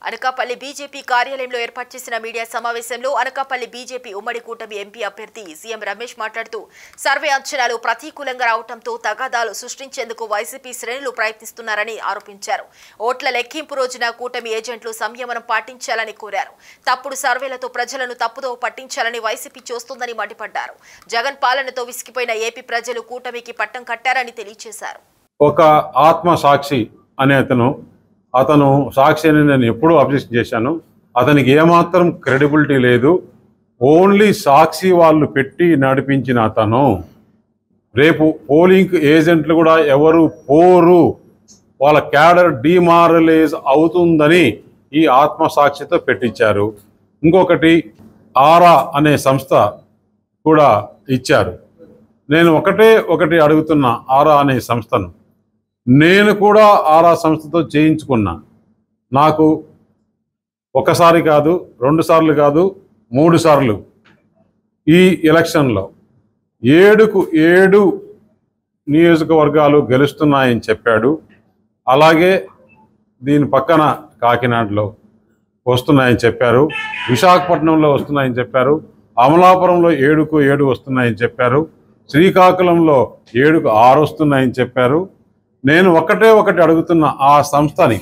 Anakapalli BJP కార్యాలయంలో ఏర్పాటు చేసిన మీడియా సమావేశంలో అనకాపల్లి బీజేపీ ఉమ్మడి కూటమి ఎంపీ అభ్యర్థి సీఎం రమేష్ మాట్లాడుతూ సర్వే అంచనాలు ప్రతికూలంగా రావడంతో తగాదాలు సృష్టించేందుకు వైసీపీ శ్రేణులు ప్రయత్నిస్తున్నారని ఆరోపించారు. ఓట్ల లెక్కింపు రోజున కూటమి ఏజెంట్లు సంయమనం పాటించాలని కోరారు. తప్పుడు సర్వేలతో ప్రజలను తప్పుదోవ పట్టించాలని వైసీపీ చూస్తోందని మండిపడ్డారు. జగన్ పాలనతో విసిగిపోయిన ఏపీ ప్రజలు కూటమికి పట్టం కట్టారని తెలియజేశారు. ఒక ఆత్మ సాక్షి అనే అతను సాక్షి అని నేను ఎప్పుడూ అబ్జెక్షన్ చేశాను. అతనికి ఏమాత్రం క్రెడిబిలిటీ లేదు. ఓన్లీ సాక్షి వాళ్ళు పెట్టి నడిపించిన అతను రేపు పోలింగ్ ఏజెంట్లు కూడా ఎవరు పోరు, వాళ్ళ క్యాడర్ డిమారలైజ్ అవుతుందని ఈ ఆత్మసాక్షితో పెట్టించారు. ఇంకొకటి ఆరా అనే సంస్థ కూడా ఇచ్చారు. నేను ఒకటి అడుగుతున్నా ఆరా అనే సంస్థను. నేను కూడా ఆరా సంస్థతో చేయించుకున్నా. నాకు ఒకసారి కాదు, 2 సార్లు కాదు, 3 సార్లు ఈ ఎలక్షన్లో 7కు 7 నియోజకవర్గాలు గెలుస్తున్నాయని చెప్పాడు. అలాగే దీని పక్కన కాకినాడలో వస్తున్నాయని చెప్పారు, విశాఖపట్నంలో వస్తున్నాయని చెప్పారు, అమలాపురంలో 7కు 7 వస్తున్నాయని చెప్పారు, శ్రీకాకుళంలో 7కు 6 వస్తున్నాయని చెప్పారు. నేను ఒకటి అడుగుతున్న ఆ సంస్థని